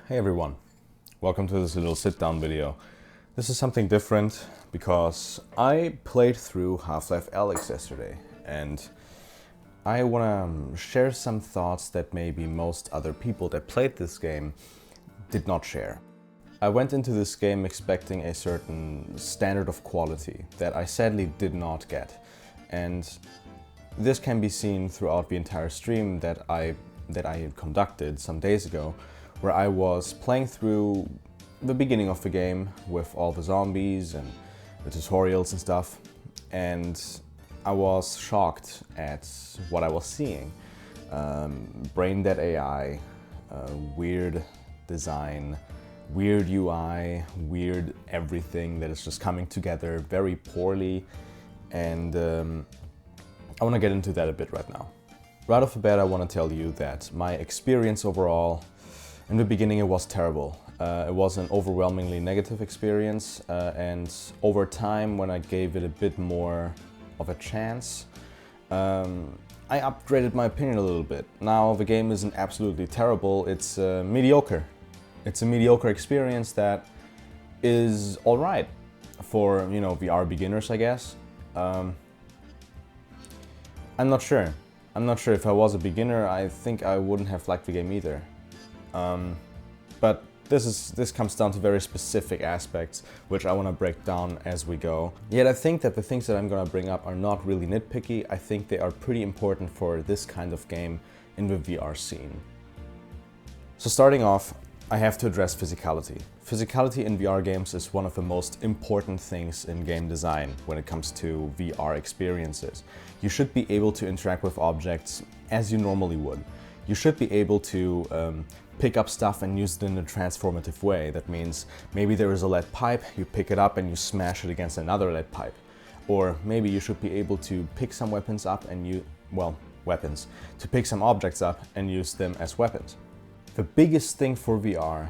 Hey everyone, welcome to this little sit-down video. This is something different because I played through Half Life Alyx yesterday and I want to share some thoughts that maybe most other people that played this game did not share. I went into this game expecting a certain standard of quality that I sadly did not get, and this can be seen throughout the entire stream that I conducted some days ago, where I was playing through the beginning of the game with all the zombies and the tutorials and stuff, and I was shocked at what I was seeing. Brain dead AI, weird design, weird UI, weird everything that is just coming together very poorly, and I want to get into that a bit right now. Right off the bat, I want to tell you that my experience overall, in the beginning it was terrible. It was an overwhelmingly negative experience, and over time, when I gave it a bit more of a chance, I upgraded my opinion a little bit. Now the game isn't absolutely terrible, it's mediocre. It's a mediocre experience that is alright for, VR beginners, I guess. I'm not sure. I'm not sure if I was a beginner, I think I wouldn't have liked the game either. But this comes down to very specific aspects, which I want to break down as we go. Yet I think that the things that I'm going to bring up are not really nitpicky. I think they are pretty important for this kind of game in the VR scene. So starting off, I have to address physicality. Physicality in VR games is one of the most important things in game design when it comes to VR experiences. You should be able to interact with objects as you normally would. You should be able to pick up stuff and use it in a transformative way. That means maybe there is a lead pipe, you pick it up and you smash it against another lead pipe. Or maybe you should be able to pick some weapons up and to pick some objects up and use them as weapons. The biggest thing for VR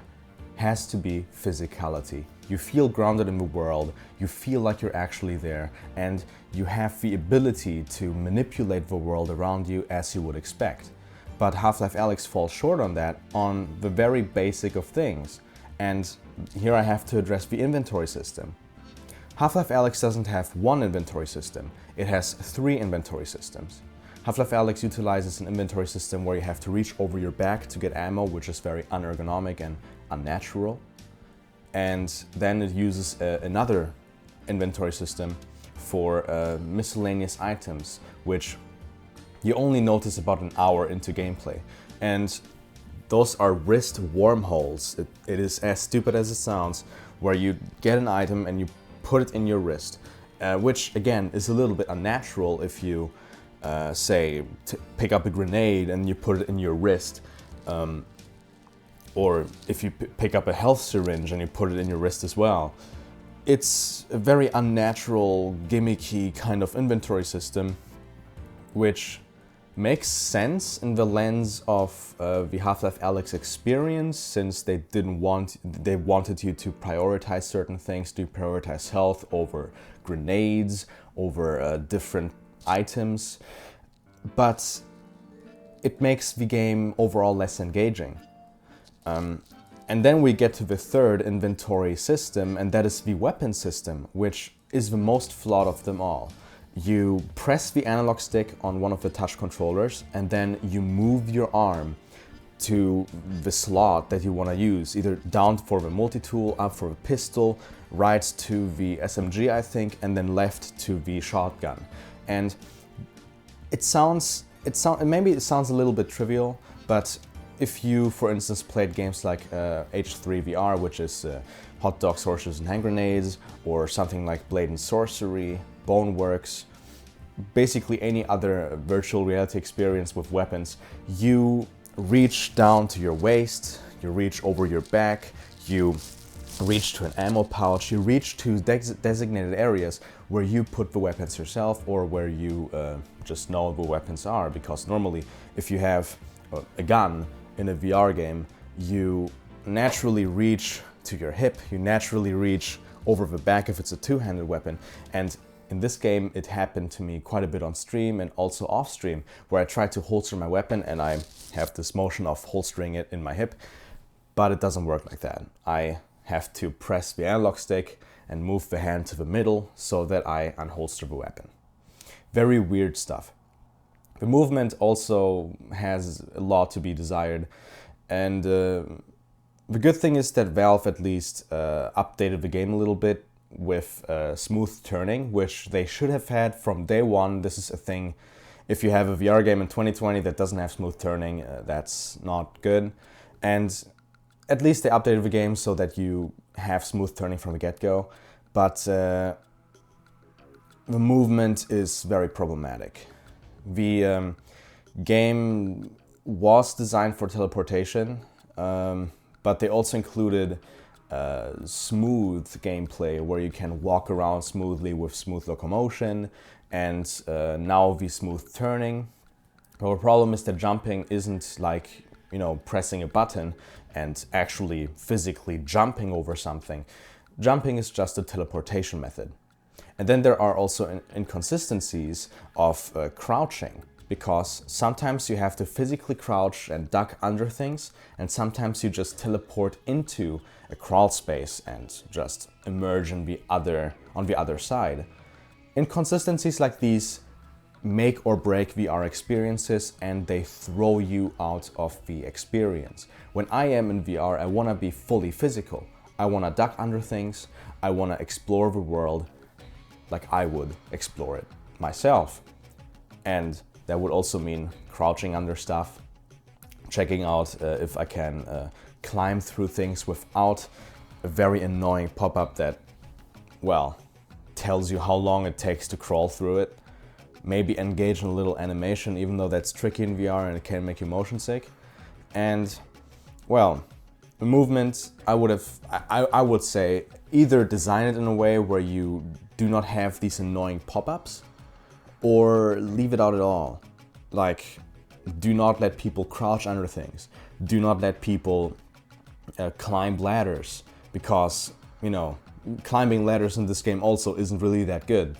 has to be physicality. You feel grounded in the world, you feel like you're actually there, and you have the ability to manipulate the world around you as you would expect. But Half Life Alyx falls short on that, on the very basic of things. And here I have to address the inventory system. Half Life Alyx doesn't have one inventory system, it has 3 inventory systems. Half Life Alyx utilizes an inventory system where you have to reach over your back to get ammo, which is very unergonomic and unnatural. And then it uses another inventory system for miscellaneous items, which you only notice about an hour into gameplay. And those are wrist wormholes. It is as stupid as it sounds, where you get an item and you put it in your wrist, which again is a little bit unnatural if you say pick up a grenade and you put it in your wrist, or if you pick up a health syringe and you put it in your wrist as well. It's a very unnatural, gimmicky kind of inventory system, which makes sense in the lens of the Half-Life Alyx experience, since they wanted you to prioritize certain things, to prioritize health over grenades, over different items, but it makes the game overall less engaging. And then we get to the third inventory system, and that is the weapon system, which is the most flawed of them all. You press the analog stick on one of the touch controllers and then you move your arm to the slot that you want to use, either down for the multi-tool, up for the pistol, right to the SMG I think, and then left to the shotgun. And maybe it sounds a little bit trivial, but if you, for instance, played games like H3VR, which is Hot Dog, Sorcerers and Hand Grenades, or something like Blade and Sorcery, Boneworks, basically any other virtual reality experience with weapons, you reach down to your waist, you reach over your back, you reach to an ammo pouch, you reach to designated areas where you put the weapons yourself, or where you just know the weapons are, because normally if you have a gun in a VR game, you naturally reach to your hip, you naturally reach over the back if it's a two-handed weapon. And in this game it happened to me quite a bit on stream and also off stream, where I tried to holster my weapon and I have this motion of holstering it in my hip. but it doesn't work like that. I have to press the analog stick and move the hand to the middle so that I unholster the weapon. Very weird stuff. The movement also has a lot to be desired, and the good thing is that Valve at least updated the game a little bit with smooth turning, which they should have had from day one. This is a thing. If you have a VR game in 2020 that doesn't have smooth turning, that's not good. And at least they updated the game so that you have smooth turning from the get-go. But the movement is very problematic. The game was designed for teleportation, but they also included smooth gameplay where you can walk around smoothly with smooth locomotion and now the smooth turning. But the problem is that jumping isn't like, you know, pressing a button and actually physically jumping over something. Jumping is just a teleportation method. And then there are also inconsistencies of crouching, because sometimes you have to physically crouch and duck under things, and sometimes you just teleport into a crawl space and just emerge on the other side. Inconsistencies like these make or break VR experiences, and they throw you out of the experience. When I am in VR, I want to be fully physical. I want to duck under things. I want to explore the world like I would explore it myself. And that would also mean crouching under stuff, checking out if I can climb through things without a very annoying pop-up that, well, tells you how long it takes to crawl through it. Maybe engage in a little animation, even though that's tricky in VR and it can make you motion sick. And, well, the movement, I would say either design it in a way where you do not have these annoying pop-ups, or leave it out at all. Like, do not let people crouch under things. Do not let people climb ladders, because, you know, climbing ladders in this game also isn't really that good.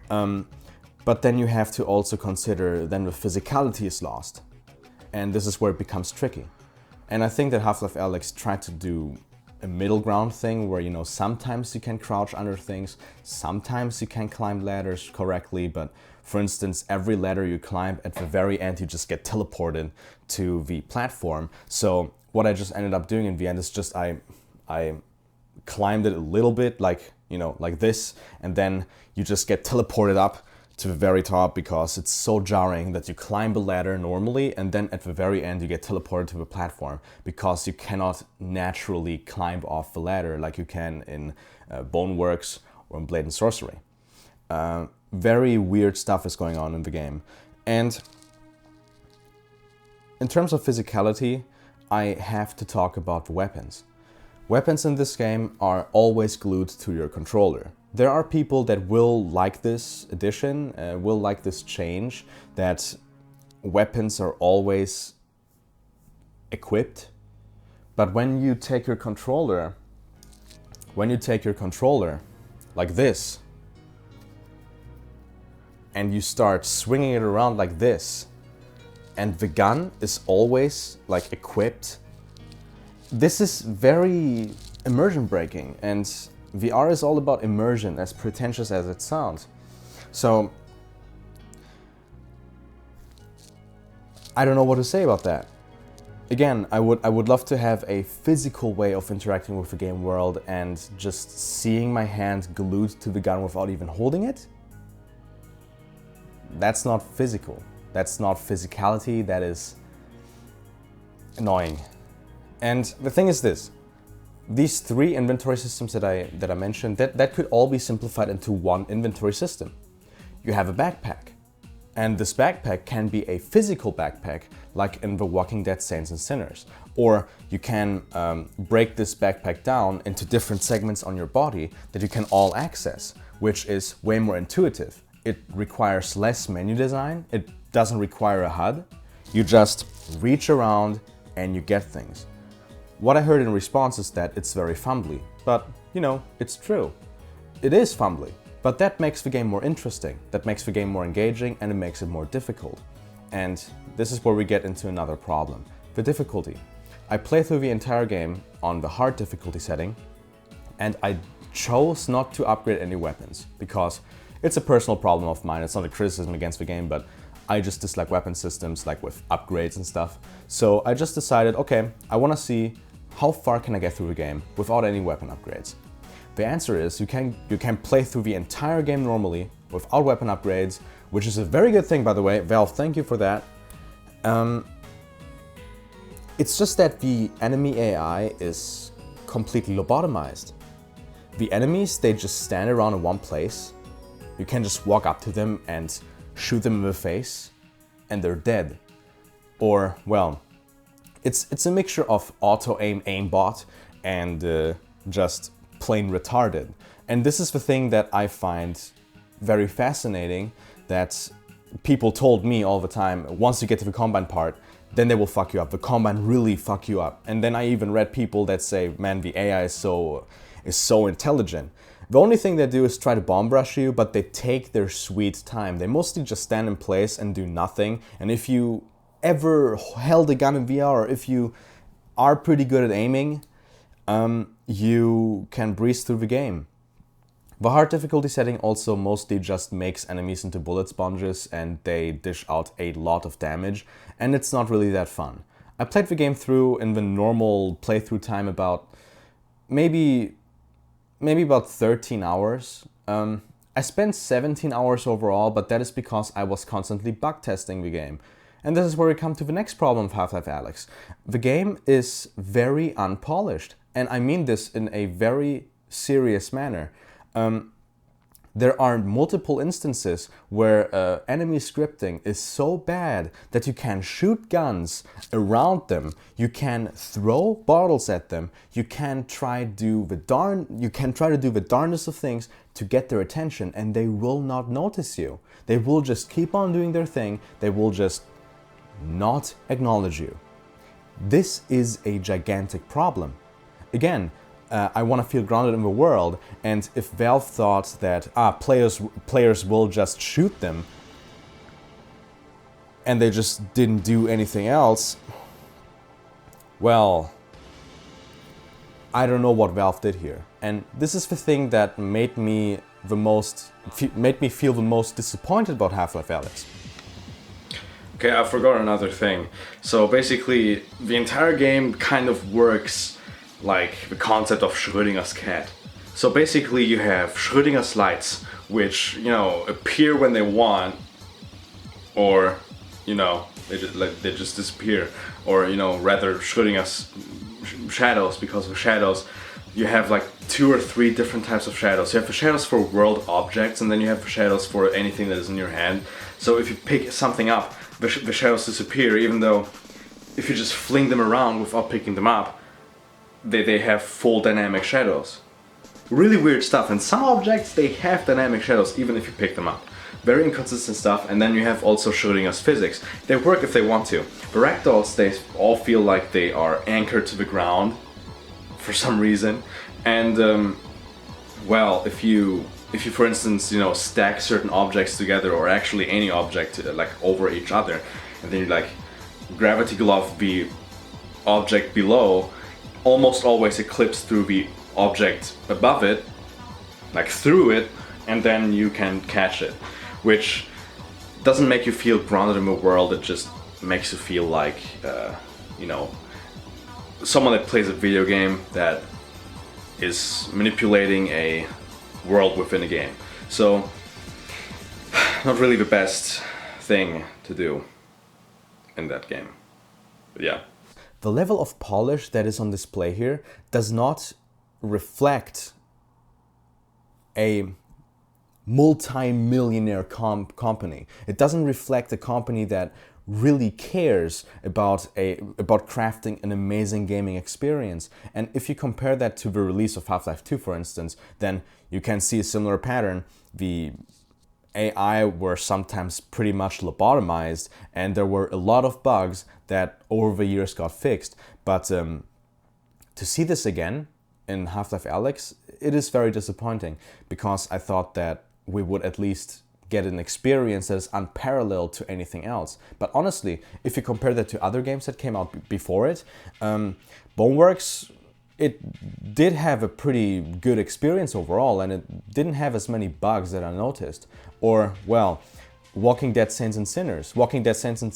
But then you have to also consider then the physicality is lost. And this is where it becomes tricky. And I think that Half Life Alyx tried to do a middle ground thing where, you know, sometimes you can crouch under things, sometimes you can climb ladders correctly, but for instance, every ladder you climb, at the very end you just get teleported to the platform. So what I just ended up doing in the end is just I climbed it a little bit, like, you know, like this, and then you just get teleported up to the very top, because it's so jarring that you climb a ladder normally and then at the very end you get teleported to the platform, because you cannot naturally climb off the ladder like you can in Boneworks or in Blade and Sorcery. Very weird stuff is going on in the game. And in terms of physicality, I have to talk about the weapons. Weapons in this game are always glued to your controller. There are people that will like this addition, will like this change, that weapons are always equipped. But when you take your controller like this, and you start swinging it around like this, and the gun is always like equipped, this is very immersion breaking, and VR is all about immersion, as pretentious as it sounds. So I don't know what to say about that. Again, I would love to have a physical way of interacting with the game world, and just seeing my hand glued to the gun without even holding it. That's not physical. That's not physicality. That is annoying. And the thing is this. These three inventory systems that I mentioned, that could all be simplified into one inventory system. You have a backpack, and this backpack can be a physical backpack, like in The Walking Dead Saints and Sinners. Or you can break this backpack down into different segments on your body that you can all access, which is way more intuitive. It requires less menu design, it doesn't require a HUD. You just reach around and you get things. What I heard in response is that it's very fumbly, but, you know, it's true. It is fumbly, but that makes the game more interesting, that makes the game more engaging, and it makes it more difficult. And this is where we get into another problem, the difficulty. I played through the entire game on the hard difficulty setting, and I chose not to upgrade any weapons because it's a personal problem of mine. It's not a criticism against the game, but I just dislike weapon systems like with upgrades and stuff. So I just decided, okay, I want to see how far can I get through the game without any weapon upgrades. The answer is you can play through the entire game normally without weapon upgrades, which is a very good thing, by the way. Valve, thank you for that. It's just that the enemy AI is completely lobotomized. The enemies, they just stand around in one place. You can just walk up to them and shoot them in the face, and they're dead. Or, well, it's a mixture of auto-aim aimbot and just plain retarded. And this is the thing that I find very fascinating, that people told me all the time, once you get to the Combine part, then they will fuck you up. The Combine really fuck you up. And then I even read people that say, man, the AI is so intelligent. The only thing they do is try to bomb rush you, but they take their sweet time. They mostly just stand in place and do nothing. And if you ever held a gun in VR, or if you are pretty good at aiming, you can breeze through the game. The hard difficulty setting also mostly just makes enemies into bullet sponges, and they dish out a lot of damage, and it's not really that fun. I played the game through in the normal playthrough time about maybe about 13 hours. I spent 17 hours overall, but that is because I was constantly bug testing the game. And this is where we come to the next problem of Half Life Alyx. The game is very unpolished, and I mean this in a very serious manner. There are multiple instances where enemy scripting is so bad that you can shoot guns around them, you can throw bottles at them, you can try to do the darndest of things to get their attention, and they will not notice you. They will just keep on doing their thing, they will just not acknowledge you. This is a gigantic problem. Again, I want to feel grounded in the world, and if Valve thought that players will just shoot them and they just didn't do anything else, well, I don't know what Valve did here. And this is the thing that made me feel the most disappointed about Half Life Alyx. Okay, I forgot another thing. So basically, the entire game kind of works like the concept of Schrödinger's cat. So basically you have Schrödinger's lights, which, appear when they want, or, they just disappear. Or, rather Schrödinger's shadows, because of shadows, you have like 2 or 3 different types of shadows. You have the shadows for world objects, and then you have the shadows for anything that is in your hand. So if you pick something up, the shadows disappear, even though if you just fling them around without picking them up, they have full dynamic shadows. Really weird stuff, and some objects, they have dynamic shadows even if you pick them up. Very inconsistent stuff. And then you have also Schrödinger's physics. They work if they want to. The ragdolls, they all feel like they are anchored to the ground for some reason. And well, if you for instance, stack certain objects together, or actually any object like over each other, and then you like gravity glove the object below, almost always eclipse through the object above it, like through it, and then you can catch it, which doesn't make you feel grounded in the world. It just makes you feel like, someone that plays a video game that is manipulating a world within a game. So, not really the best thing to do in that game. But yeah. The level of polish that is on display here does not reflect a multi-millionaire company. It doesn't reflect a company that really cares about crafting an amazing gaming experience. And if you compare that to the release of Half Life 2, for instance, then you can see a similar pattern. The AI were sometimes pretty much lobotomized, and there were a lot of bugs that over the years got fixed. But to see this again in Half Life Alyx, it is very disappointing, because I thought that we would at least get an experience that is unparalleled to anything else. But honestly, if you compare that to other games that came out before it, Boneworks, it did have a pretty good experience overall, and it didn't have as many bugs that I noticed. Or, well, Walking Dead Saints and Sinners. Walking Dead Saints and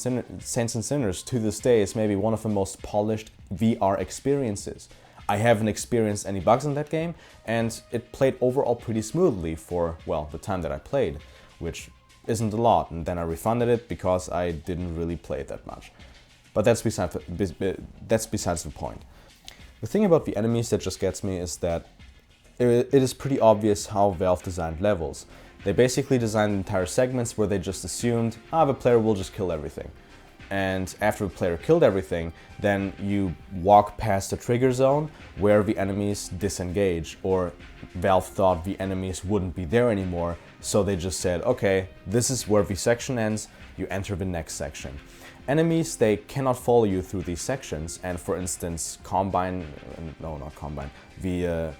Sinners to this day is maybe one of the most polished VR experiences. I haven't experienced any bugs in that game, and it played overall pretty smoothly for, well, the time that I played, which isn't a lot, and then I refunded it because I didn't really play it that much. But that's besides the point. The thing about the enemies that just gets me is that it is pretty obvious how Valve designed levels. They basically designed entire segments where they just assumed, the player will just kill everything. And after the player killed everything, then you walk past the trigger zone where the enemies disengage, or Valve thought the enemies wouldn't be there anymore, so they just said, okay, this is where the section ends, you enter the next section. Enemies, they cannot follow you through these sections, and for instance,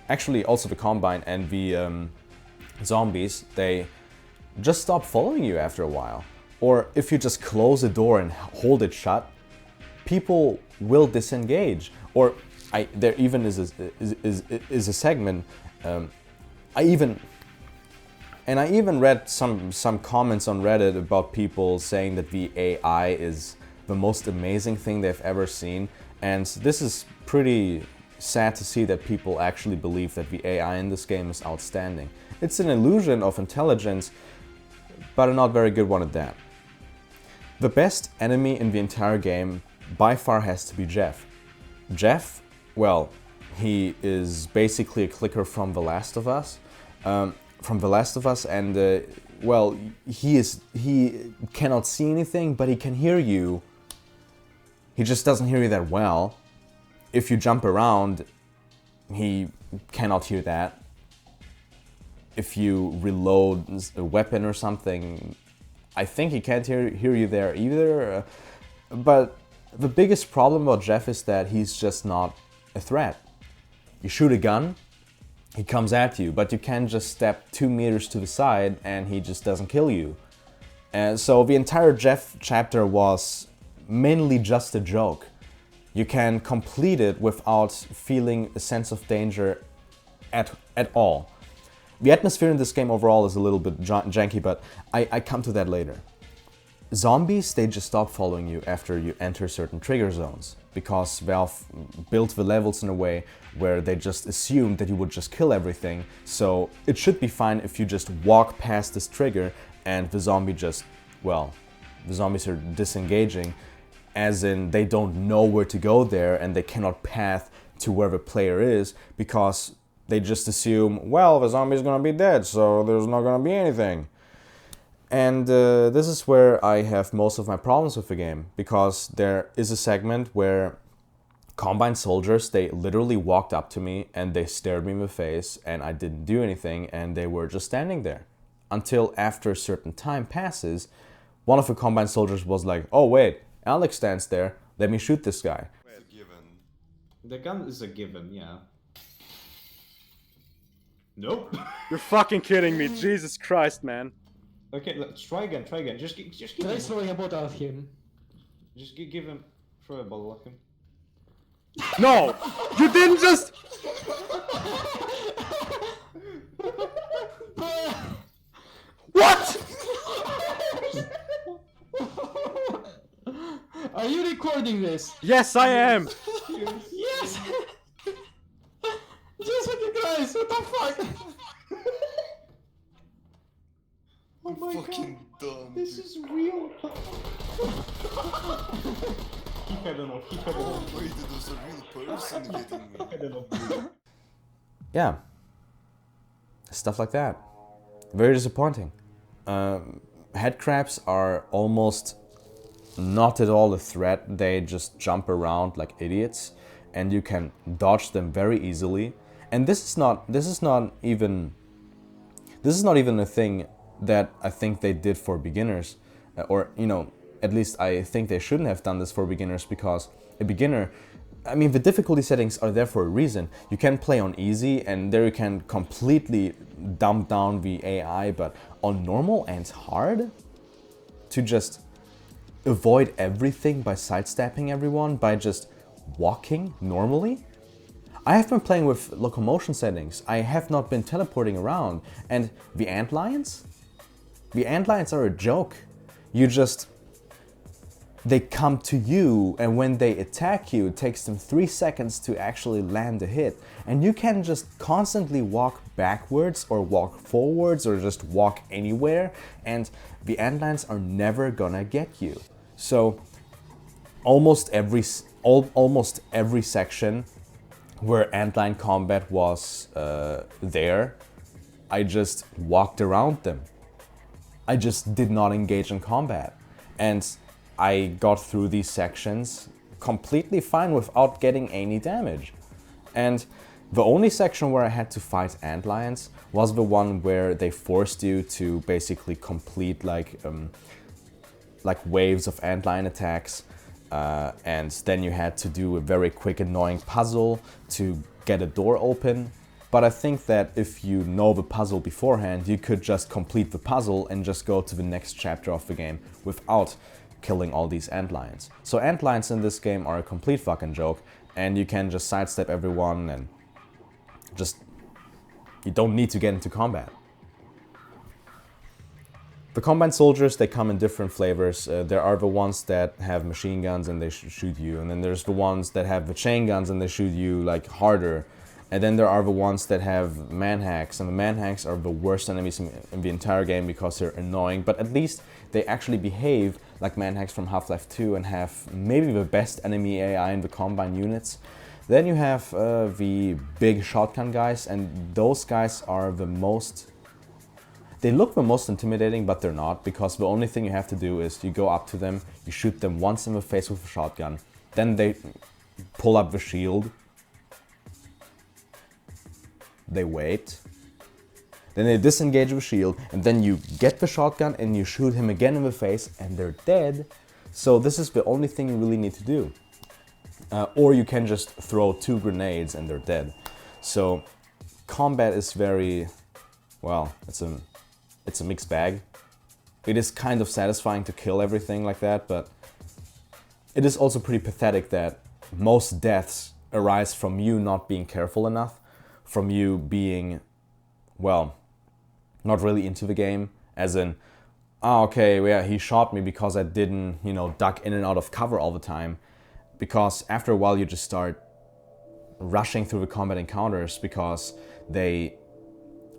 actually also the Combine and the zombies, they just stop following you after a while. Or if you just close the door and hold it shut, people will disengage. Or there even is a segment. I even read some comments on Reddit about people saying that the AI is the most amazing thing they've ever seen, and this is pretty sad to see that people actually believe that the AI in this game is outstanding. It's an illusion of intelligence, but a not very good one at that. The best enemy in the entire game by far has to be Jeff. Jeff, well, he is basically a clicker from The Last of Us. And well, he cannot see anything, but he can hear you. He just doesn't hear you that well. If you jump around, he cannot hear that. If you reload a weapon or something, I think he can't hear you there either. But the biggest problem about Jeff is that he's just not a threat. You shoot a gun, he comes at you, but you can just step 2 meters to the side and he just doesn't kill you. And so the entire Jeff chapter was mainly just a joke. You can complete it without feeling a sense of danger at all. The atmosphere in this game overall is a little bit janky, but I come to that later. Zombies, they just stop following you after you enter certain trigger zones, because Valve built the levels in a way where they just assumed that you would just kill everything, so it should be fine if you just walk past this trigger and the zombie just, well, the zombies are disengaging, as in they don't know where to go there and they cannot path to where the player is, because they just assume, well, the zombie's gonna be dead, so there's not gonna be anything. And this is where I have most of my problems with the game, because there is a segment where Combine soldiers, they literally walked up to me and they stared me in the face and I didn't do anything and they were just standing there. Until after a certain time passes, one of the Combine soldiers was like, oh wait, Alyx stands there, let me shoot this guy. The gun is a given, yeah. Nope. You're fucking kidding me, Jesus Christ, man. Okay, let's try again. Just give Can I him. throw a bottle at him? Just give him. Throw a bottle at him. No! You didn't just... What?! Are you recording this? Yes, I am! Yes! Jesus Christ, what the fuck? Oh my Fucking god, dumb. this is real. He had enough. Wait, it was a real person hitting me. He had enough. Yeah, stuff like that. Very disappointing. Headcrabs are almost not at all a threat. They just jump around like idiots, and you can dodge them very easily. And this is not even a thing that I think they did for beginners, or at least I think they shouldn't have done this for beginners, because a beginner, I mean, the difficulty settings are there for a reason. You can play on easy, and there you can completely dumb down the AI, but on normal and hard, to just avoid everything by sidestepping everyone, by just walking normally. I have been playing with locomotion settings. I have not been teleporting around. And the antlions? The antlions are a joke. They come to you, and when they attack you, it takes them 3 seconds to actually land a hit. And you can just constantly walk backwards or walk forwards or just walk anywhere, and the antlions are never gonna get you. So almost every section where antline combat was there, I just walked around them. I just did not engage in combat. And I got through these sections completely fine without getting any damage. And the only section where I had to fight antlions was the one where they forced you to basically complete like waves of antlion attacks, and then you had to do a very quick annoying puzzle to get a door open. But I think that if you know the puzzle beforehand, you could just complete the puzzle and just go to the next chapter of the game without killing all these antlions. So antlions in this game are a complete fucking joke, and you can just sidestep everyone and you don't need to get into combat. The combine soldiers, they come in different flavors. There are the ones that have machine guns and they shoot you, and then there's the ones that have the chain guns and they shoot you like harder. And then there are the ones that have manhacks, and the manhacks are the worst enemies in the entire game because they're annoying, but at least they actually behave like manhacks from Half Life 2 and have maybe the best enemy AI in the combine units. Then you have the big shotgun guys, and those guys are the most... They look the most intimidating, but they're not, because the only thing you have to do is you go up to them, you shoot them once in the face with a shotgun, then they pull up the shield, they wait, then they disengage the shield, and then you get the shotgun and you shoot him again in the face and they're dead. So this is the only thing you really need to do. Or you can just throw 2 grenades and they're dead. So combat is very, well, it's a mixed bag. It is kind of satisfying to kill everything like that, but it is also pretty pathetic that most deaths arise from you not being careful enough, from you being, well, not really into the game, as in, oh, okay, yeah, he shot me because I didn't, duck in and out of cover all the time. Because after a while you just start rushing through the combat encounters because they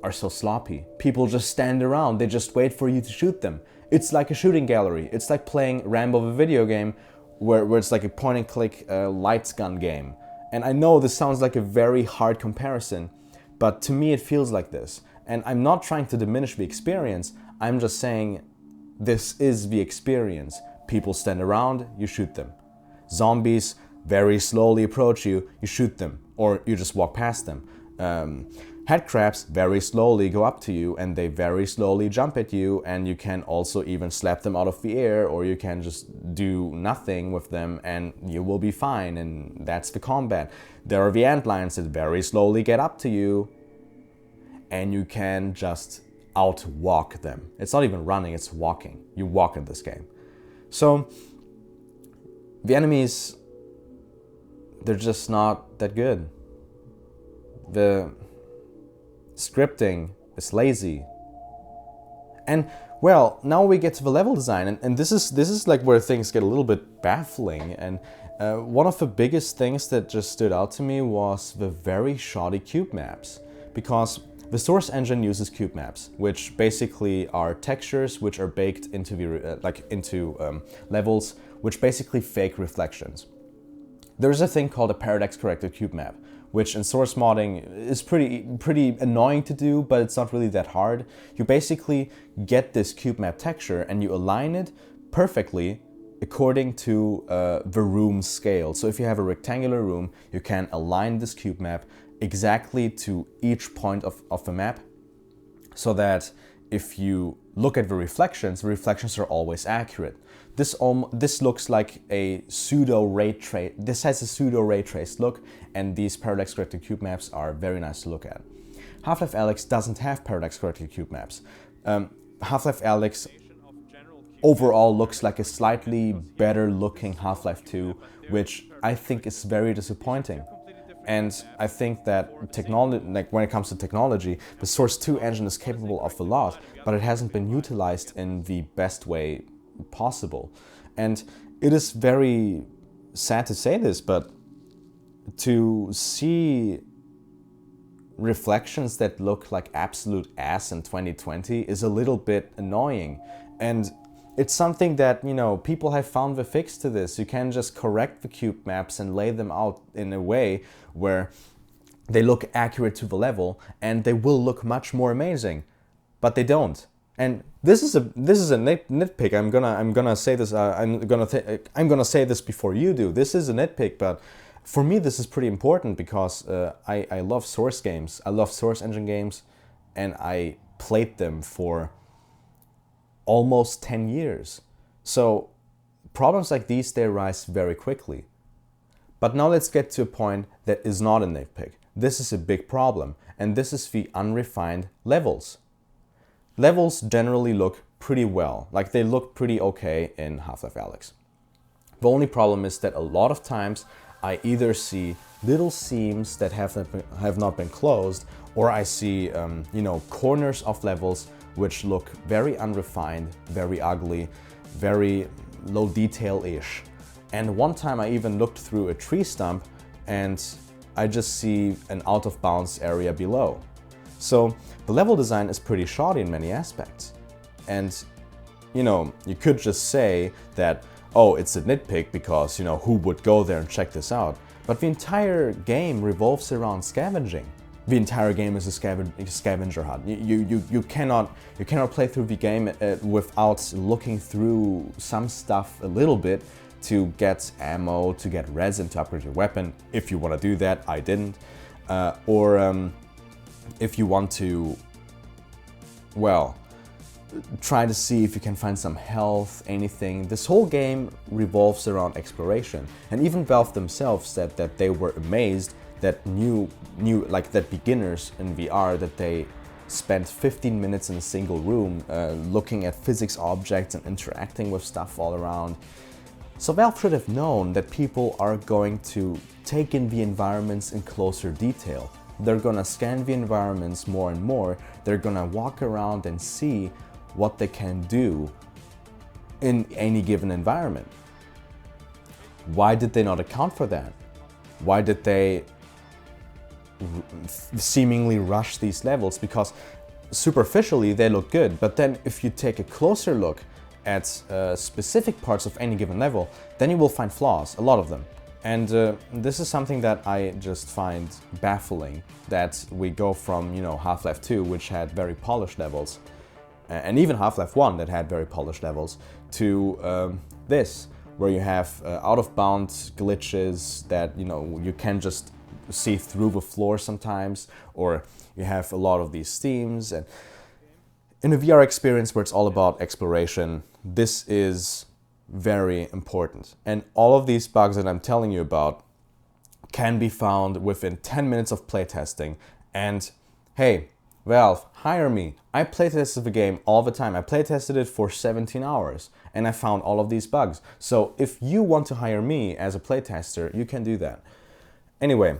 are so sloppy. People just stand around, they just wait for you to shoot them. It's like a shooting gallery. It's like playing Rambo the video game where it's like a point and click lights gun game. And I know this sounds like a very hard comparison, but to me it feels like this. And I'm not trying to diminish the experience, I'm just saying this is the experience. People stand around, you shoot them. Zombies very slowly approach you, you shoot them, or you just walk past them. Headcrabs very slowly go up to you and they very slowly jump at you, and you can also even slap them out of the air, or you can just do nothing with them and you will be fine, and that's the combat. There are the antlions that very slowly get up to you and you can just outwalk them. It's not even running, it's walking. You walk in this game. So the enemies, they're just not that good. The scripting is lazy. And well, now we get to the level design, and this is like where things get a little bit baffling. And one of the biggest things that just stood out to me was the very shoddy cube maps, because the source engine uses cube maps, which basically are textures which are baked into the levels, which basically fake reflections. There's a thing called a parallax corrected cube map, which in source modding is pretty annoying to do, but it's not really that hard. You basically get this cube map texture and you align it perfectly according to the room scale. So if you have a rectangular room, you can align this cube map exactly to each point of the map, so that if you look at the reflections are always accurate. This looks like a pseudo ray trace. This has a pseudo ray trace look, and these parallax corrected cube maps are very nice to look at. Half-Life Alyx doesn't have parallax-corrected cube maps. Half-Life Alyx overall looks like a slightly better looking Half-Life 2, which I think is very disappointing. And I think that technology, like when it comes to technology, the Source 2 engine is capable of a lot, but it hasn't been utilized in the best way possible. And it is very sad to say this, but to see reflections that look like absolute ass in 2020 is a little bit annoying. And it's something that, you know, people have found the fix to this. You can just correct the cube maps and lay them out in a way where they look accurate to the level and they will look much more amazing. But they don't. And this is a nitpick. I'm gonna say this. I'm gonna say this before you do. This is a nitpick, but for me this is pretty important because I love Source games. I love Source engine games, and I played them for almost 10 years. So problems like these, they arise very quickly. But now let's get to a point that is not a nitpick. This is a big problem, and this is the unrefined levels. Levels generally look pretty well, like they look pretty okay in Half-Life Alyx. The only problem is that a lot of times I either see little seams that have not been closed, or I see you know, corners of levels which look very unrefined, very ugly, very low detail-ish. And one time I even looked through a tree stump and I just see an out-of-bounds area below. So the level design is pretty shoddy in many aspects. And, you know, you could just say that, oh, it's a nitpick because, you know, who would go there and check this out? But the entire game revolves around scavenging. The entire game is a scavenger hunt. You cannot play through the game without looking through some stuff a little bit to get ammo, to get resin to upgrade your weapon. If you want to do that, I didn't. Or if you want to, well, try to see if you can find some health, anything. This whole game revolves around exploration. And even Valve themselves said that they were amazed that like that beginners in VR, that they spent 15 minutes in a single room looking at physics objects and interacting with stuff all around. So Valve should have known that people are going to take in the environments in closer detail. They're gonna scan the environments more and more. They're gonna walk around and see what they can do in any given environment. Why did they not account for that? Why did they seemingly rush these levels? Because superficially they look good, but then if you take a closer look at specific parts of any given level, then you will find flaws, a lot of them. And this is something that I just find baffling, that we go from, you know, Half-Life 2, which had very polished levels, and even Half-Life 1 that had very polished levels, to this, where you have out-of-bound glitches that, you know, you can just see through the floor sometimes, or you have a lot of these themes. And in a VR experience where it's all about exploration, this is very important. And all of these bugs that I'm telling you about can be found within 10 minutes of playtesting. And hey, Valve, hire me. I playtested the game all the time. I playtested it for 17 hours and I found all of these bugs. So if you want to hire me as a playtester, you can do that. Anyway,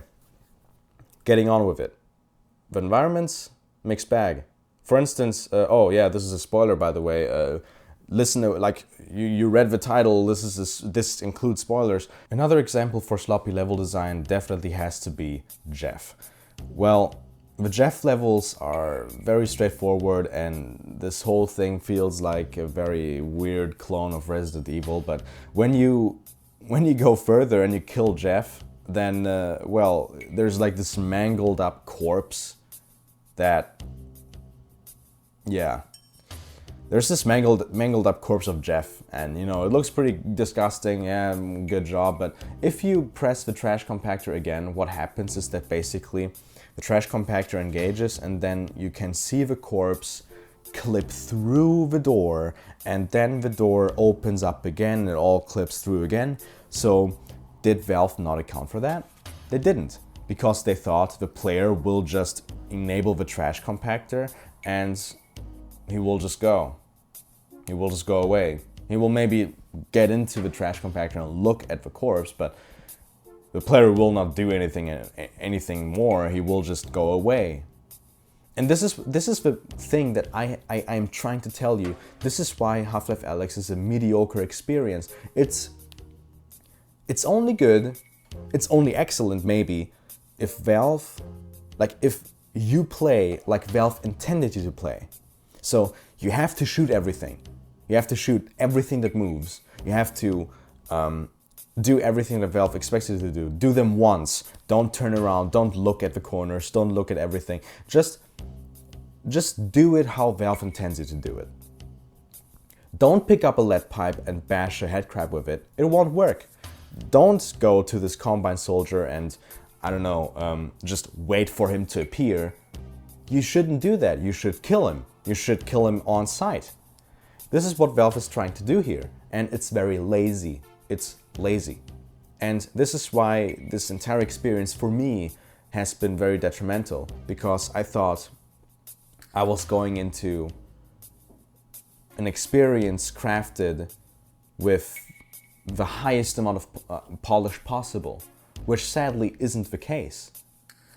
getting on with it. The environments, mixed bag. For instance, oh yeah, this is a spoiler by the way. Listen to, like, you read the title, this includes spoilers. Another example for sloppy level design definitely has to be Jeff. Well, the Jeff levels are very straightforward and this whole thing feels like a very weird clone of Resident Evil, but when you go further and you kill Jeff, then, well, there's like this mangled up corpse that, yeah. There's this mangled up corpse of Jeff, and you know, it looks pretty disgusting, yeah, good job, but if you press the trash compactor again, what happens is that basically the trash compactor engages and then you can see the corpse clip through the door, and then the door opens up again and it all clips through again. So did Valve not account for that? They didn't, because they thought the player will just enable the trash compactor and he will just go. He will just go away. He will maybe get into the trash compactor and look at the corpse, but the player will not do anything more. He will just go away. And this is the thing that I'm trying to tell you. This is why Half Life Alyx is a mediocre experience. It's only good, it's only excellent maybe, if Valve, like if you play like Valve intended you to play. So you have to shoot everything. You have to shoot everything that moves. You have to do everything that Valve expects you to do. Do them once. Don't turn around. Don't look at the corners. Don't look at everything. Just do it how Valve intends you to do it. Don't pick up a lead pipe and bash a headcrab with it. It won't work. Don't go to this Combine soldier and, I don't know, just wait for him to appear. You shouldn't do that. You should kill him. You should kill him on sight. This is what Valve is trying to do here, and it's very lazy. It's lazy. And this is why this entire experience for me has been very detrimental, because I thought I was going into an experience crafted with the highest amount of polish possible, which sadly isn't the case.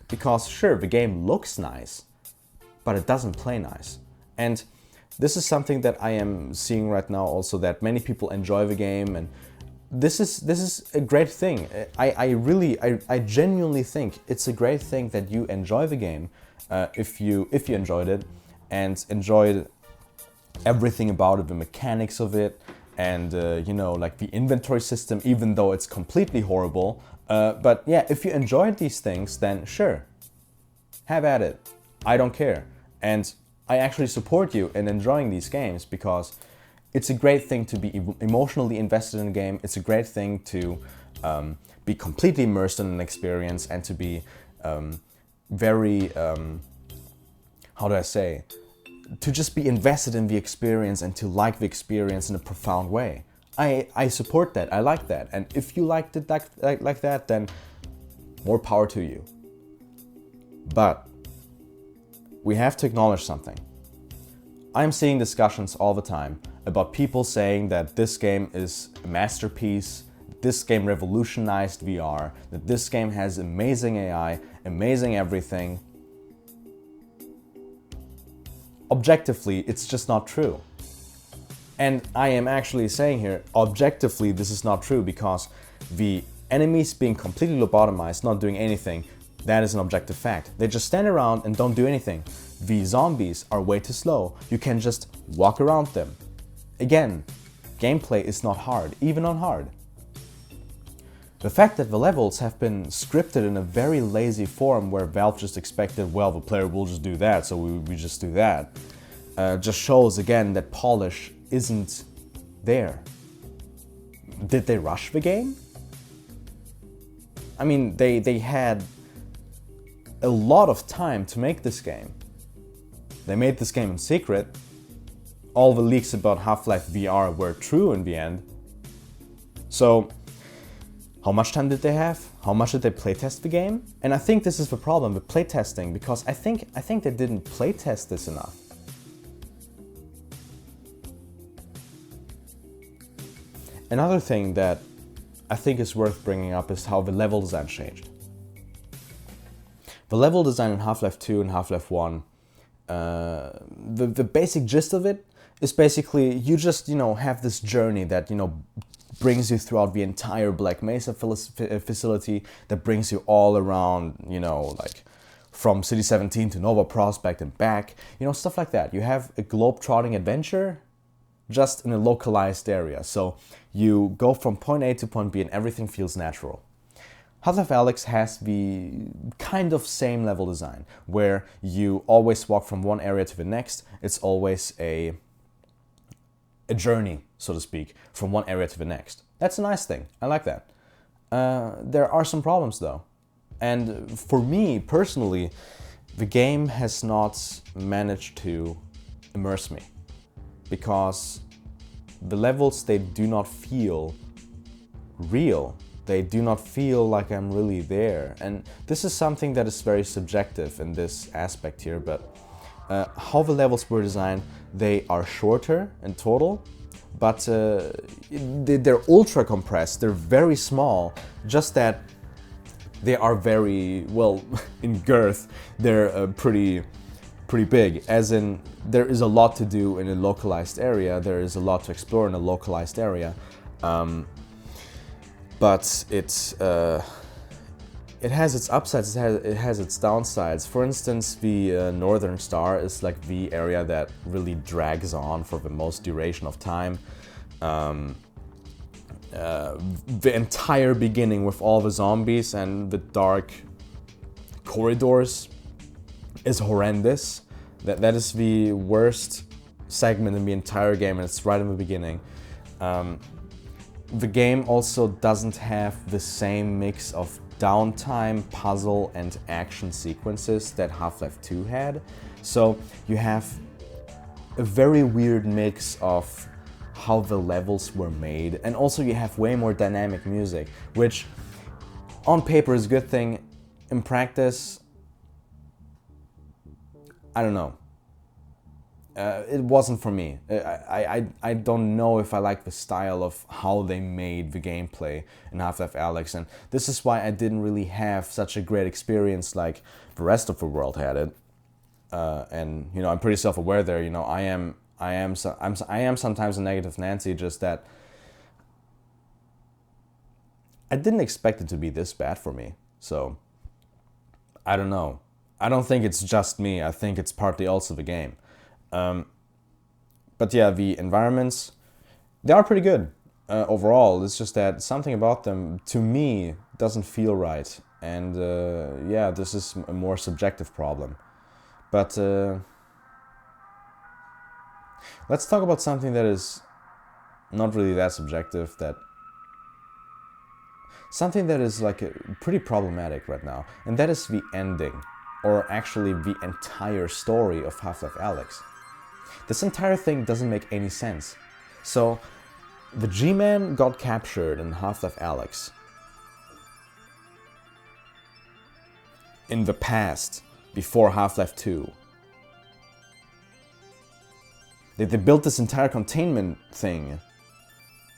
Because sure, the game looks nice, but it doesn't play nice. And this is something that I am seeing right now also, that many people enjoy the game, and this is a great thing. I genuinely think it's a great thing that you enjoy the game, if you enjoyed it and enjoyed everything about it, the mechanics of it, and you know, like the inventory system, even though it's completely horrible. But yeah, if you enjoyed these things, then sure, have at it. I don't care. And I actually support you in enjoying these games, because it's a great thing to be emotionally invested in a game. It's a great thing to be completely immersed in an experience and to be very, how do I say, to just be invested in the experience and to like the experience in a profound way. I support that. I like that. And if you liked it like that, then more power to you. But we have to acknowledge something. I'm seeing discussions all the time about people saying that this game is a masterpiece, this game revolutionized VR, that this game has amazing AI, amazing everything. Objectively, it's just not true. And I am actually saying here, objectively, this is not true, because the enemies being completely lobotomized, not doing anything, that is an objective fact. They just stand around and don't do anything. The zombies are way too slow. You can just walk around them. Again, gameplay is not hard, even on hard. The fact that the levels have been scripted in a very lazy form, where Valve just expected, well, the player will just do that, so we just do that, just shows again that polish isn't there. Did they rush the game? I mean, they had a lot of time to make this game. They made this game in secret. All the leaks about Half-Life VR were true in the end. So, how much time did they have? How much did they playtest the game? And I think this is the problem with playtesting, because I think they didn't playtest this enough. Another thing that I think is worth bringing up is how the level design changed. The level design in Half-Life 2 and Half-Life 1, the basic gist of it is basically you just, you know, have this journey that, you know, brings you throughout the entire Black Mesa facility, that brings you all around, you know, like from City 17 to Nova Prospect and back, you know, stuff like that. You have a globe-trotting adventure just in a localized area. So you go from point A to point B and everything feels natural. Half-Life Alyx has the kind of same level design, where you always walk from one area to the next. It's always a journey, so to speak, from one area to the next. That's a nice thing. I like that. There are some problems though. And for me, personally, the game has not managed to immerse me, because the levels, they do not feel real. They do not feel like I'm really there. And this is something that is very subjective in this aspect here, but how the levels were designed, they are shorter in total, but they're ultra compressed, they're very small, just that they are very, well, in girth, they're pretty big, as in there is a lot to do in a localized area, there is a lot to explore in a localized area, but it has its upsides, it has its downsides. For instance, the Northern Star is like the area that really drags on for the most duration of time. The entire beginning with all the zombies and the dark corridors is horrendous. That is the worst segment in the entire game, and it's right in the beginning. The game also doesn't have the same mix of downtime, puzzle, and action sequences that Half-Life 2 had. So you have a very weird mix of how the levels were made, and also you have way more dynamic music, which on paper is a good thing. In practice, I don't know. It wasn't for me. I don't know if I like the style of how they made the gameplay in Half-Life Alyx, and this is why I didn't really have such a great experience like the rest of the world had it. And you know, I'm pretty self-aware there. You know, I am sometimes a negative Nancy, just that I didn't expect it to be this bad for me. So I don't know. I don't think it's just me. I think it's partly also the game. But yeah, the environments, they are pretty good overall. It's just that something about them, to me, doesn't feel right. And yeah, this is a more subjective problem. But let's talk about something that is not really that subjective, something that is like pretty problematic right now. And that is the ending, or actually the entire story of Half-Life Alyx. This entire thing doesn't make any sense. So, the G-Man got captured in Half-Life Alyx. In the past, before Half-Life 2. They built this entire containment thing,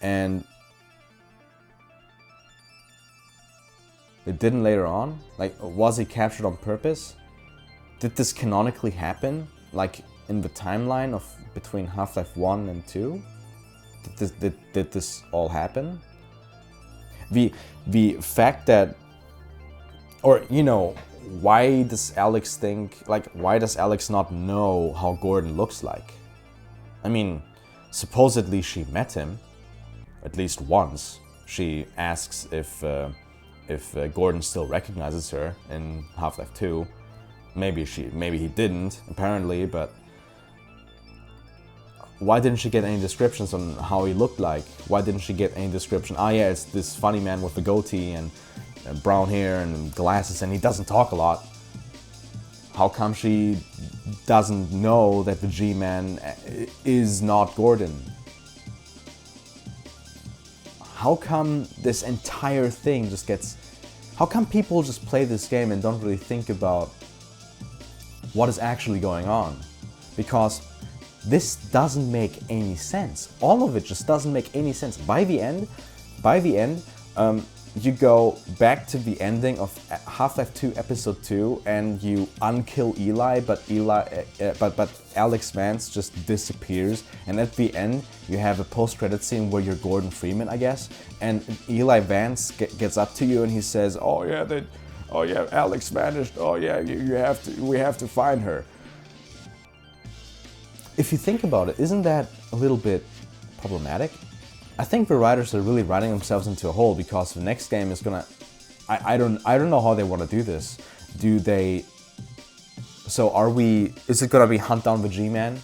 and they didn't later on? Like, was he captured on purpose? Did this canonically happen? Like, in the timeline of between Half-Life 1 and 2? Did this all happen? The fact that, or you know, why does Alyx not know how Gordon looks like? I mean, supposedly she met him, at least once. She asks if Gordon still recognizes her in Half-Life 2. Maybe he didn't, apparently, but why didn't she get any descriptions on how he looked like? Why didn't she get any description? Ah, yeah, it's this funny man with the goatee and brown hair and glasses, and he doesn't talk a lot. How come she doesn't know that the G-Man is not Gordon? How come this entire thing just gets... How come people just play this game and don't really think about what is actually going on? Because this doesn't make any sense. All of it just doesn't make any sense. By the end, you go back to the ending of Half-Life 2 Episode 2 and you unkill Eli, but Alex Vance just disappears, and at the end you have a post-credit scene where you're Gordon Freeman, I guess, and Eli Vance gets up to you and he says, "Oh yeah, Alex vanished. Oh yeah, we have to find her." If you think about it, isn't that a little bit problematic? I think the writers are really writing themselves into a hole, because the next game is gonna... I don't know how they want to do this. Do they... So is it gonna be hunt down the G-Man,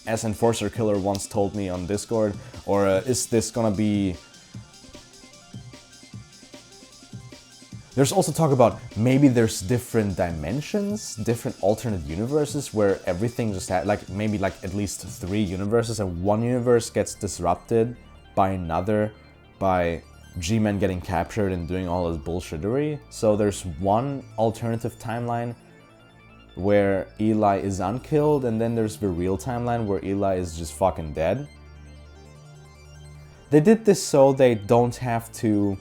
as Enforcer Killer once told me on Discord? Or is this gonna be... There's also talk about maybe there's different dimensions, different alternate universes where everything just maybe at least 3 universes, and one universe gets disrupted by another, by G-Man getting captured and doing all this bullshittery. So there's one alternative timeline where Eli is unkilled, and then there's the real timeline where Eli is just fucking dead. They did this so they don't have to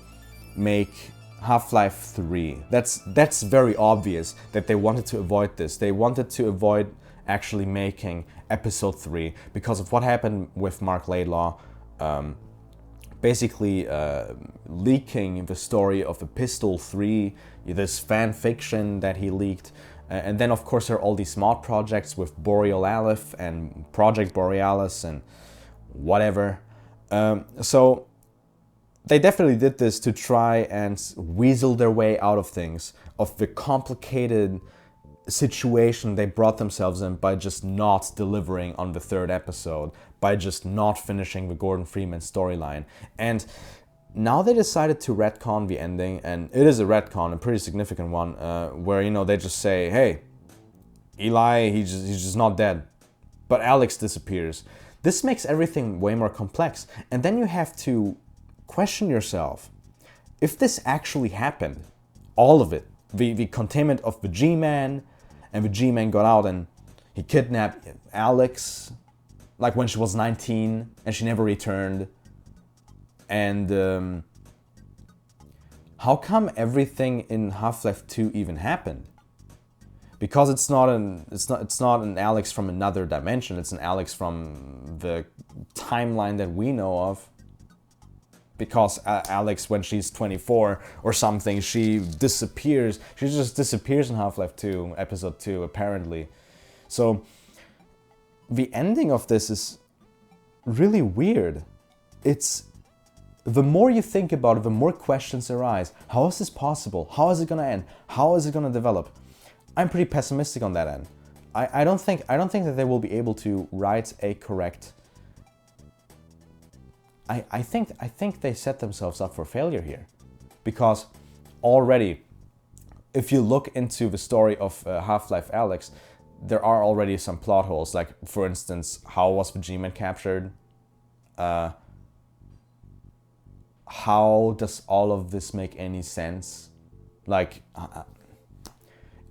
make Half-Life 3. That's very obvious that they wanted to avoid this. They wanted to avoid actually making Episode 3 because of what happened with Mark Laidlaw, basically leaking the story of Epistle 3, this fan fiction that he leaked. And then of course there are all these mod projects with Boreal Aleph and Project Borealis and whatever. So they definitely did this to try and weasel their way out of things, of the complicated situation they brought themselves in by just not delivering on the third episode, by just not finishing the Gordon Freeman storyline. And now they decided to retcon the ending, and it is a retcon, a pretty significant one, where, you know, they just say, hey, Eli, he's just not dead, but Alyx disappears. This makes everything way more complex, and then you have to question yourself, if this actually happened, all of it, the containment of the G-Man, and the G-Man got out and he kidnapped Alyx, like when she was 19, and she never returned. And how come everything in Half-Life 2 even happened? Because it's not an Alyx from another dimension. It's an Alyx from the timeline that we know of. Because Alyx, when she's 24 or something, she disappears. She just disappears in Half-Life 2, Episode 2, apparently. So the ending of this is really weird. It's the more you think about it, the more questions arise. How is this possible? How is it gonna end? How is it gonna develop? I'm pretty pessimistic on that end. I don't think that they will be able to write a correct. I think they set themselves up for failure here, because already, if you look into the story of Half-Life Alyx, there are already some plot holes. Like, for instance, how was the G-Man captured? How does all of this make any sense? Like,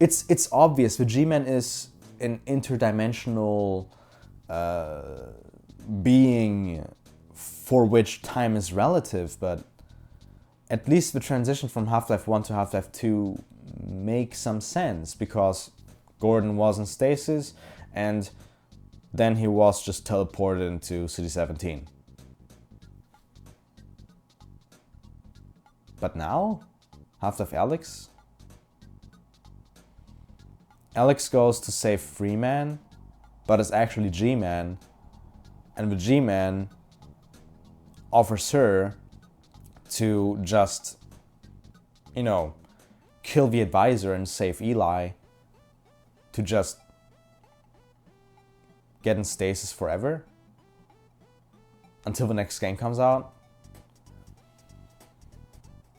it's obvious. The G-Man is an interdimensional being for which time is relative, but at least the transition from Half-Life 1 to Half-Life 2 makes some sense, because Gordon was in stasis and then he was just teleported into City 17. But now, Half-Life Alyx? Alyx goes to save Freeman, but it's actually G-Man, and the G-Man offers her to just, you know, kill the advisor and save Eli, to just get in stasis forever until the next game comes out.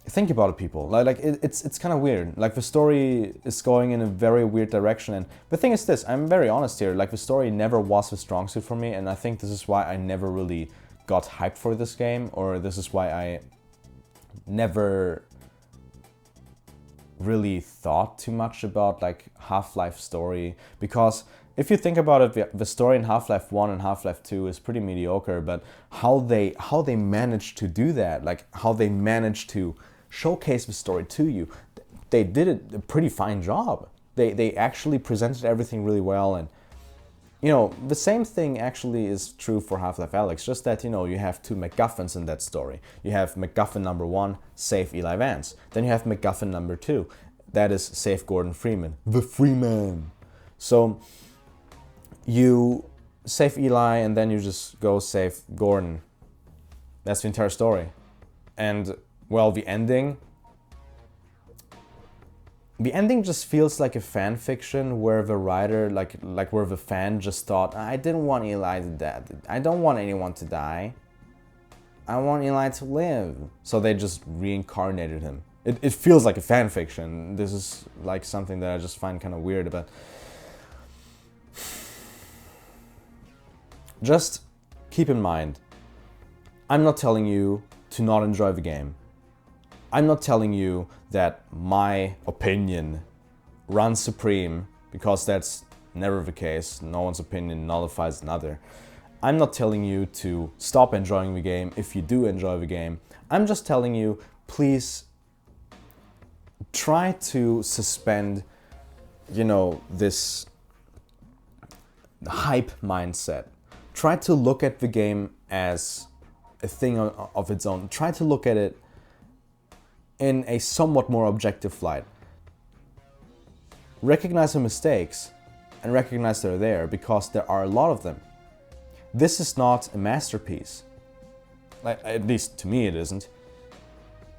Think about it, people. Like it's kind of weird. Like, the story is going in a very weird direction, and the thing is this, I'm very honest here, like, the story never was a strong suit for me, and I think this is why I never really got hyped for this game, or this is why I never really thought too much about, like, Half-Life story. Because if you think about it, the story in Half-Life 1 and Half-Life 2 is pretty mediocre, but how they managed to do that, like how they managed to showcase the story to you, they did a pretty fine job. They actually presented everything really well, and, you know, the same thing actually is true for Half-Life Alyx, just that, you know, you have two MacGuffins in that story. You have MacGuffin number 1, save Eli Vance. Then you have MacGuffin number 2, that is save Gordon Freeman, the Freeman. So you save Eli and then you just go save Gordon. That's the entire story. And, well, the ending just feels like a fan fiction where the writer, like where the fan just thought, I didn't want Eli to die. I don't want anyone to die. I want Eli to live. So they just reincarnated him. It feels like a fan fiction. This is like something that I just find kind of weird about. Just keep in mind, I'm not telling you to not enjoy the game. I'm not telling you that my opinion runs supreme, because that's never the case. No one's opinion nullifies another. I'm not telling you to stop enjoying the game if you do enjoy the game. I'm just telling you, please try to suspend, you know, this hype mindset. Try to look at the game as a thing of its own. Try to look at it in a somewhat more objective light. Recognize the mistakes and recognize they're there, because there are a lot of them. This is not a masterpiece. Like, at least to me it isn't.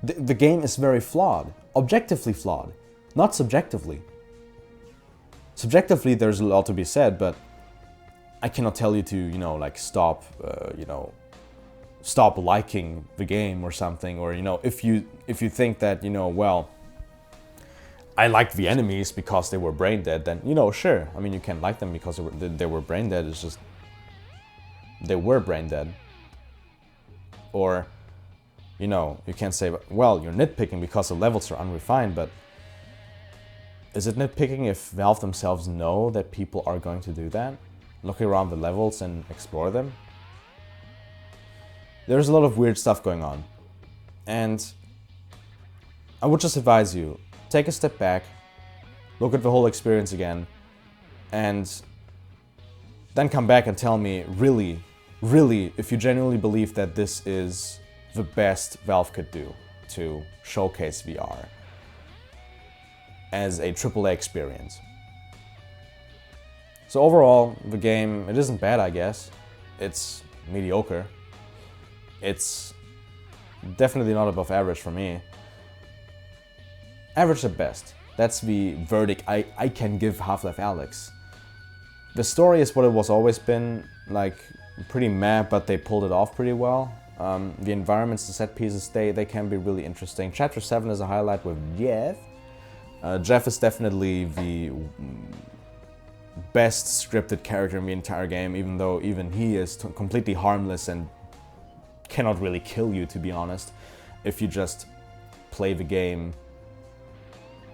The game is very flawed. Objectively flawed. Not subjectively. Subjectively there's a lot to be said, but I cannot tell you to, you know, like stop, stop liking the game or something. Or, you know, if you think that, you know, well, I liked the enemies because they were brain dead, then, you know, sure. I mean, you can like them because they were brain dead. It's just they were brain dead. Or, you know, you can say, well, you're nitpicking because the levels are unrefined, but is it nitpicking if Valve themselves know that people are going to do that? Look around the levels and explore them? There's a lot of weird stuff going on. And I would just advise you, take a step back, look at the whole experience again, and then come back and tell me, really, if you genuinely believe that this is the best Valve could do to showcase VR as a AAA experience. So overall, the game, it isn't bad, I guess. It's mediocre. It's definitely not above average for me. Average at best. That's the verdict I can give Half Life Alyx. The story is what it was always been, like pretty meh, but they pulled it off pretty well. The environments, the set pieces, they can be really interesting. Chapter 7 is a highlight with Jeff. Jeff is definitely the best scripted character in the entire game, even though even he is completely harmless and cannot really kill you, to be honest, if you just play the game,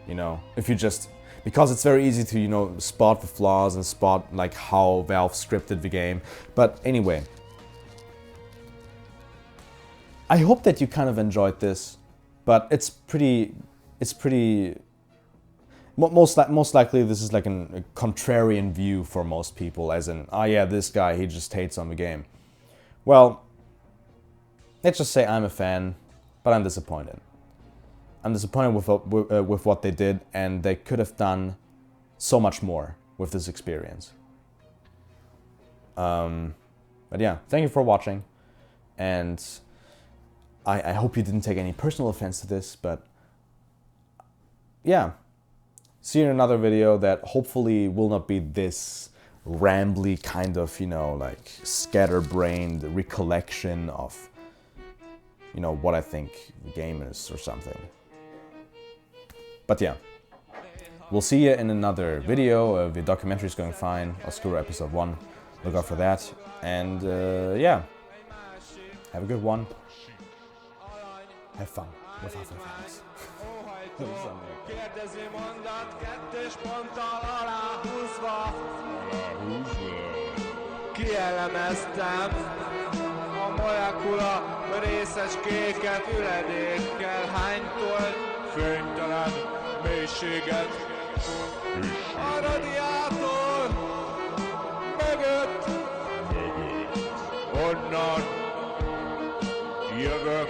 you know, if you just, because it's very easy to, you know, spot the flaws and spot like how Valve scripted the game. But anyway, I hope that you kind of enjoyed this, but it's pretty, most likely this is like a contrarian view for most people, as in, oh yeah, this guy, he just hates on the game. Well, let's just say I'm a fan, but I'm disappointed. I'm disappointed with what they did, and they could have done so much more with this experience. But yeah, thank you for watching, and I hope you didn't take any personal offense to this, but yeah. See you in another video that hopefully will not be this rambly kind of, you know, like scatterbrained recollection of, you know, what I think the game is or something. But yeah, we'll see you in another video. The documentary is going fine. Oscuro episode 1. Look out for that. And yeah, have a good one. Have fun with Half Life Alyx. Kérdezi mondat, kettős ponttal aláhúzva. Kielemeztem a molekula részecskéket üledékkel. Hánytól fénytelen mélységet. A radiátor mögött onnan jövök.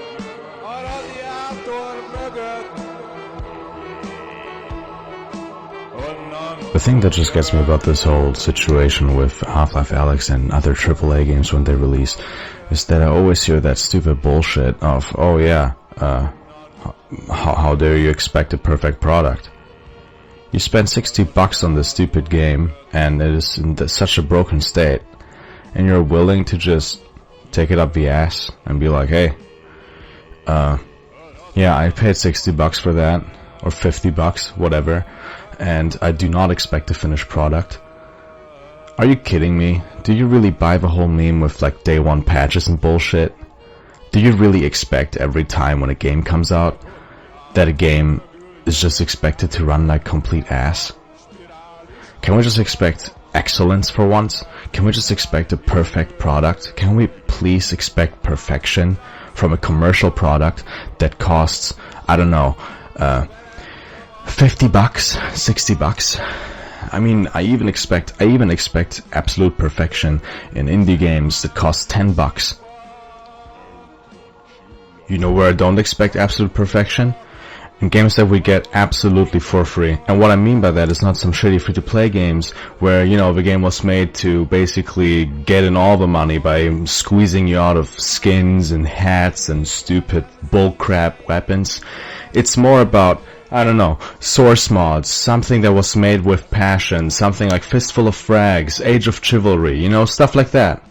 A radiátor mögött. The thing that just gets me about this whole situation with Half Life Alyx and other AAA games when they release is that I always hear that stupid bullshit of, oh yeah, how dare you expect a perfect product? You spend $60 on this stupid game and it is in such a broken state, and you're willing to just take it up the ass and be like, hey, yeah, I paid $60 for that, or $50, whatever, and I do not expect a finished product. Are you kidding me? Do you really buy the whole meme with like day one patches and bullshit? Do you really expect every time when a game comes out that a game is just expected to run like complete ass? Can we just expect excellence for once? Can we just expect a perfect product? Can we please expect perfection from a commercial product that costs, I don't know, $50, $60? I mean, I even expect absolute perfection in indie games that cost $10. You know where I don't expect absolute perfection? In games that we get absolutely for free. And what I mean by that is not some shitty free-to-play games where, you know, the game was made to basically get in all the money by squeezing you out of skins and hats and stupid bullcrap weapons. It's more about, I don't know, source mods, something that was made with passion, something like Fistful of Frags, Age of Chivalry, you know, stuff like that.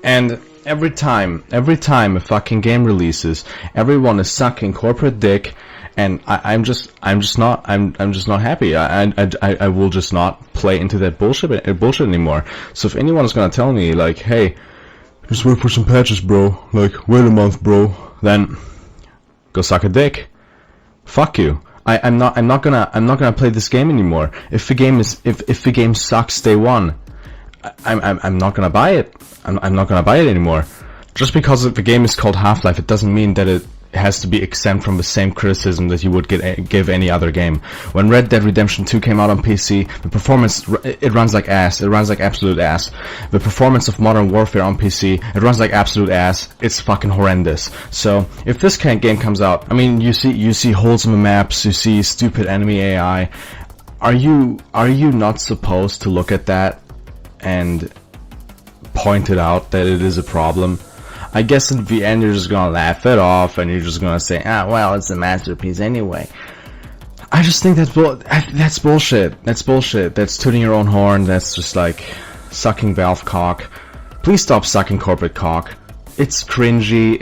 And every time a fucking game releases, everyone is sucking corporate dick, and I'm just not happy. I will just not play into that bullshit anymore. So if anyone is gonna tell me like, hey, just wait for some patches, bro, like wait a month, bro, then go suck a dick. Fuck you. I'm not gonna play this game anymore. If the game sucks day one, I'm not gonna buy it. I'm not gonna buy it anymore. Just because the game is called Half-Life, it doesn't mean that it has to be exempt from the same criticism that you would give any other game. When Red Dead Redemption 2 came out on PC, the performance, it runs like ass. It runs like absolute ass. The performance of Modern Warfare on PC, it runs like absolute ass. It's fucking horrendous. So, if this kind of game comes out, I mean, you see holes in the maps, you see stupid enemy AI. Are you not supposed to look at that and point it out that it is a problem? I guess in the end you're just gonna laugh it off and you're just gonna say, ah, well, it's a masterpiece anyway. I just think that's bullshit. That's bullshit. That's tooting your own horn. That's just like sucking Valve cock. Please stop sucking corporate cock. It's cringy.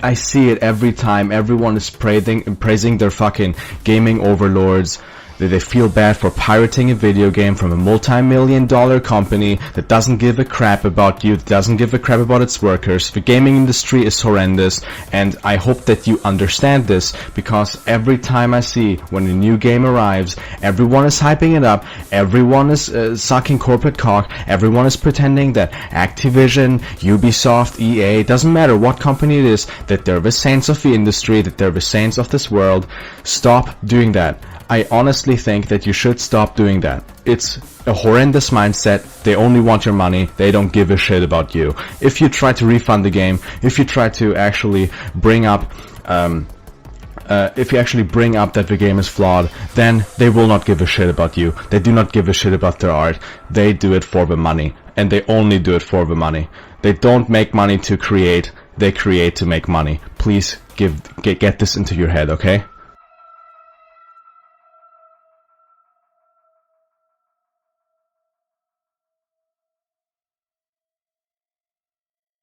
I see it every time. Everyone is praising their fucking gaming overlords. They feel bad for pirating a video game from a multi-million-dollar company that doesn't give a crap about you, that doesn't give a crap about its workers. The gaming industry is horrendous, and I hope that you understand this, because every time I see when a new game arrives, everyone is hyping it up, everyone is sucking corporate cock, everyone is pretending that Activision, Ubisoft, EA, doesn't matter what company it is, that they're the saints of the industry, that they're the saints of this world. Stop doing that. I honestly think that you should stop doing that. It's a horrendous mindset. They only want your money. They don't give a shit about you. If you try to refund the game, if you try to actually bring up that the game is flawed, then they will not give a shit about you. They do not give a shit about their art. They do it for the money, and they only do it for the money. They don't make money to create. They create to make money. Please get this into your head, okay?